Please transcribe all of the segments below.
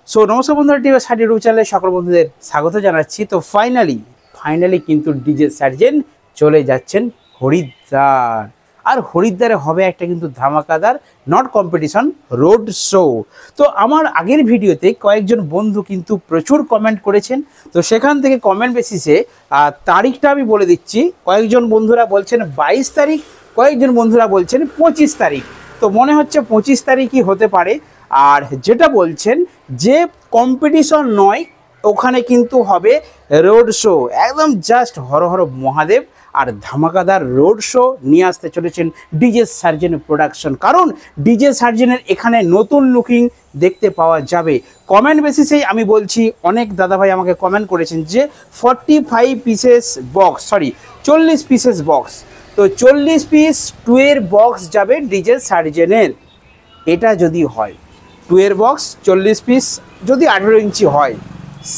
So নমস্কার বন্ধুরা, TV shirt YouTube চ্যানেলে সকল বন্ধুদের স্বাগত জানাচ্ছি। তো ফাইনালি কিন্তু ডিজে সার্জেন চলে যাচ্ছেন হরিদ্বার। আর হরিদ্বারে হবে একটা কিন্তু ধামাকাদার নট কম্পিটিশন রোড শো। তো আমার আগের ভিডিওতে কয়েকজন বন্ধু কিন্তু প্রচুর কমেন্ট করেছেন। তো সেখান থেকে কমেন্ট বেসিসে তারিখটা আমি বলে দিচ্ছি। কয়েকজন বন্ধুরা বলছেন 22 তারিখ, কয়েকজন বন্ধুরা বলছেন 25 তারিখ। তো মনে হচ্ছে 25 তারিখই হতে পারে। আর যেটা বলছেন যে কম্পিটিশন নয়, ওখানে কিন্তু হবে রোড শো। একদম জাস্ট হর হর মহাদেব আর ধামাকাদার রোড শো নিয়ে আসতে চলেছেন ডিজে সার্জেন প্রোডাকশন। কারণ ডিজে সার্জেনের এখানে নতুন লুকিং দেখতে পাওয়া যাবে। কমেন্ট বেসিসেই আমি বলছি, অনেক দাদাভাই আমাকে কমেন্ট করেছেন যে 45 পিসেস বক্স, 40 পিসেস বক্স। তো 40 পিস টুয়ের বক্স যাবে ডিজে সার্জেনের। এটা যদি হয় টুয়ের বক্স 40 পিস, যদি 18 ইঞ্চি হয়,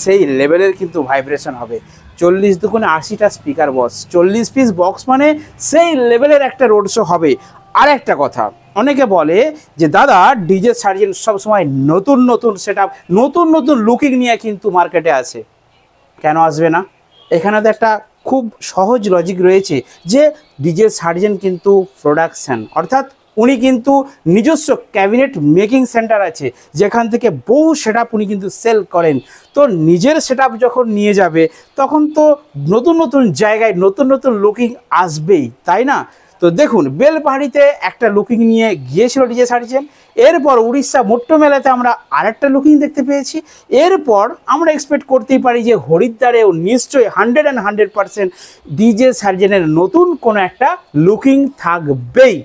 সেই লেভেলের কিন্তু ভাইব্রেশন হবে। 40 দুগুণে 80টা স্পিকার বক্স, 40 পিস বক্স মানে সেই লেভেলের একটা রোড শো হবে। আর একটা কথা, অনেকে বলে যে দাদা ডিজে সার্জেন সবসময় নতুন নতুন সেট আপ, নতুন নতুন লুকিং নিয়ে কিন্তু মার্কেটে আছে। কেন আসবে না? এখানে তো একটা খুব সহজ লজিক রয়েছে যে ডিজে সার্জেন কিন্তু প্রোডাকশান, অর্থাৎ উনি কিন্তু নিজস্ব ক্যাবিনেট মেকিং সেন্টার আছে, যেখান থেকে বহু সেট আপ উনি কিন্তু সেল করেন। তো নিজের সেট আপ যখন নিয়ে যাবে, তখন তো নতুন নতুন জায়গায় নতুন নতুন লুকিং আসবেই, তাই না? তো দেখুন, বেলপাহাড়িতে একটা লুকিং নিয়ে গিয়েছিল ডিজে সার্জেন। এরপর উড়িষ্যা মোট্টো মেলাতে আমরা আরেকটা লুকিং দেখতে পেয়েছি। এরপর আমরা এক্সপেক্ট করতেই পারি যে হরিদ্বারেও নিশ্চয়ই 100% ডিজে সার্জেনের নতুন কোনো একটা লুকিং থাকবেই।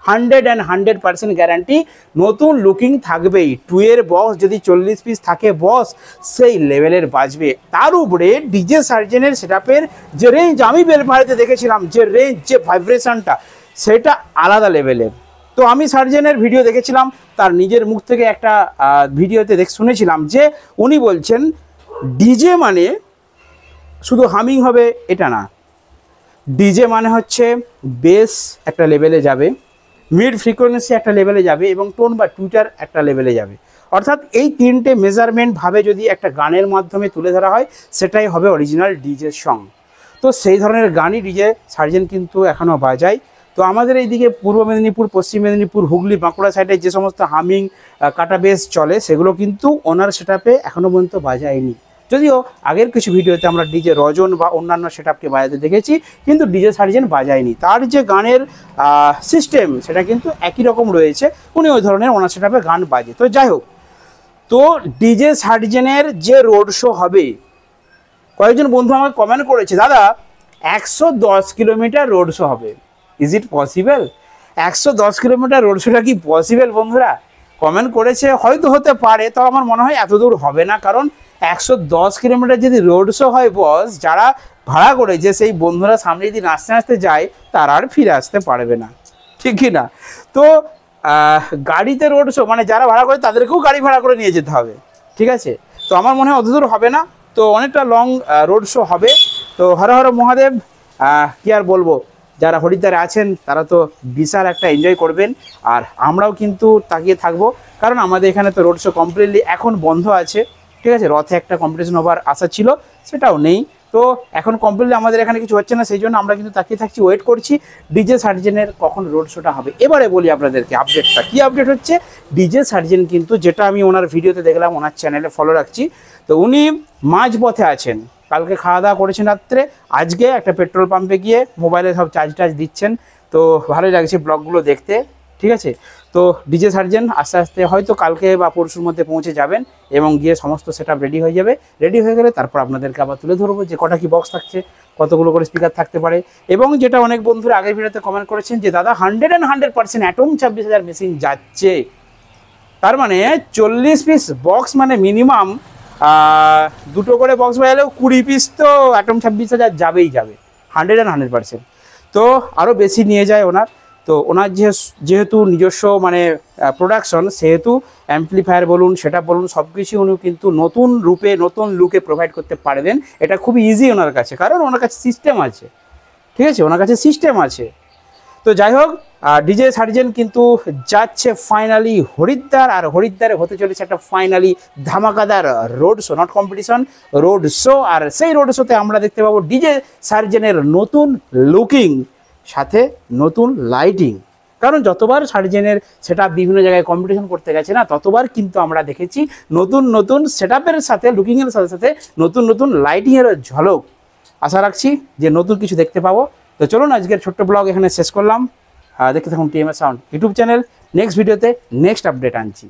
100% গ্যারান্টি নতুন লুকিং থাকবেই। টুয়ের বক্স যদি 40 পিস থাকে বস, সেই লেভেলের বাজবে। তার উপরে ডিজে সার্জেনের সেটআপের যে রেঞ্জ আমি বেলপাহাড়িতে দেখেছিলাম, যে রেঞ্জ, যে ভাইব্রেশনটা, সেটা আলাদা লেভেলের। তো আমি সার্জেনের ভিডিও দেখেছিলাম, তার নিজের মুখ থেকে একটা ভিডিওতে শুনেছিলাম যে উনি বলছেন ডিজে মানে শুধু হামিং হবে এটা না, ডিজে মানে হচ্ছে বেস একটা লেভেলে যাবে, মিড ফ্রিকোয়েন্সি একটা লেভেলে যাবে, এবং টোন বা টুইটার একটা লেভেলে যাবে। অর্থাৎ এই তিনটে মেজারমেন্ট ভাবে যদি একটা গানের মাধ্যমে তুলে ধরা হয়, সেটাই হবে অরিজিনাল ডিজে সং। তো সেই ধরনের গানই ডিজে সার্জেন কিন্তু এখনও বাজায়। তো আমাদের এইদিকে পূর্ব মেদিনীপুর, পশ্চিম মেদিনীপুর, হুগলি, বাঁকুড়া সাইডে যে সমস্ত হামিং কাটা বেস চলে, সেগুলো কিন্তু ওনার সেটআপে এখনও পর্যন্ত বাজায়নি। যদিও আগের কিছু ভিডিওতে আমরা ডিজে রজন বা অন্যান্য সেটআপকে বাজাতে দেখেছি, কিন্তু ডিজে সার্জেন বাজায়নি। তার যে গানের সিস্টেম, সেটা কিন্তু একই রকম রয়েছে। উনি ওই ধরনের ওনার সেটআপে গান বাজে। তো যাই হোক, তো ডিজে সার্জেনের যে রোড শো হবে, কয়েকজন বন্ধু আমাকে কমেন্ট করেছে দাদা 110 কিলোমিটার রোড শো হবে, is it possible? 110 kilometre road শোটা কি পসিবল? বন্ধুরা কমেন্ট করেছে, হয়তো হতে পারে, তো আমার মনে হয় এত দূর হবে না। কারণ 110 কিলোমিটার যদি রোড শো হয় বস, যারা ভাড়া করেছে সেই বন্ধুরা সামনে যদি নাচতে নাচতে যায়, তারা আর ফিরে আসতে পারবে না, ঠিক কি না? তো গাড়িতে রোড শো মানে যারা ভাড়া করে তাদেরকেও গাড়ি ভাড়া করে নিয়ে যেতে হবে, ঠিক আছে? তো আমার মনে হয় অত দূর হবে না, তো অনেকটা লং রোড শো হবে। তো হর হর মহাদেব, কি আর বলবো, যারা হরিদ্বারে আছেন তারা তো বিশাল একটা এনজয় করবেন। আর আমরাও কিন্তু তাকিয়ে থাকবো, কারণ আমাদের এখানে তো রোড শো কমপ্লিটলি এখন বন্ধ আছে, ঠিক আছে? রথে একটা কম্পিটিশন হবার আশা ছিল, সেটাও নেই। তো এখন কমপ্লিটলি আমাদের এখানে কিছু হচ্ছে না, সেই জন্য আমরা কিন্তু তাকিয়ে থাকছি, ওয়েট করছি ডিজে সার্জেনের কখন রোড শোটা হবে। এবারে বলি আপনাদেরকে আপডেটটা, কি আপডেট হচ্ছে। ডিজে সার্জেন কিন্তু, যেটা আমি ওনার ভিডিওতে দেখলাম, ওনার চ্যানেলে ফলো রাখছি, তো উনি মাঝপথে আছেন। কালকে খাওয়া দাওয়া করেছেন রাত্রে, আজকে একটা পেট্রোল পাম্পে গিয়ে মোবাইলে সব চার্জ দিচ্ছেন। তো ভালোই লাগছে ব্লগগুলো দেখতে, ঠিক আছে? তো ডিজে সার্জেন আস্তে আস্তে হয়তো কালকে বা পরশুর মধ্যে পৌঁছে যাবেন, এবং গিয়ে সমস্ত সেটআপ রেডি হয়ে যাবে। রেডি হয়ে গেলে তারপর আপনাদেরকে আবার তুলে ধরবো যে কটা কি বক্স থাকছে, কতগুলো করে স্পিকার থাকতে পারে। এবং যেটা অনেক বন্ধুরা আগের ভিডিওতে কমেন্ট করেছেন যে দাদা 100% অ্যাটম 26,000 মেশিন যাচ্ছে, তার মানে 40 পিস বক্স মানে মিনিমাম দুটো করে বক্স বাজালেও 20 পিস তো অ্যাটম 26,000 যাবেই যাবে, 100%। তো আরও বেশি নিয়ে যায় ওনার। তো ওনার যেহেতু নিজস্ব মানে প্রোডাকশন, সেহেতু অ্যাম্পলিফায়ার বলুন, সেটা বলুন, সব কিছু উনি কিন্তু নতুন রূপে, নতুন লুকে প্রোভাইড করতে পারবেন। এটা খুবই ইজি ওনার কাছে, কারণ ওনার কাছে সিস্টেম আছে, ঠিক আছে? ওনার কাছে সিস্টেম আছে। তো যাই হোক, ডিজে সার্জেন কিন্তু যাচ্ছে ফাইনালি হরিদ্বার, আর হরিদ্বারে হতে চলেছে একটা ফাইনালি ধামাকাদার road show, not competition, road show. আর সেই রোড শোতে আমরা দেখতে পাবো ডিজে সার্জেনের নতুন লুকিং সাথে নতুন লাইটিং। কারণ যতবার সার্জেনের সেট আপ বিভিন্ন জায়গায় কম্পিটিশন করতে গেছে না, ততবার কিন্তু আমরা দেখেছি নতুন নতুন সেট আপের সাথে, লুকিংয়ের সাথে সাথে নতুন নতুন লাইটিংয়ের ঝলক। আশা রাখছি যে নতুন কিছু দেখতে পাবো। তো চলুন আজকের ছোট্ট ব্লগ এখানে শেষ করলাম। দেখতে থাকুন TMS sound YouTube channel. Next ভিডিওতে নেক্সট আপডেট আনছি।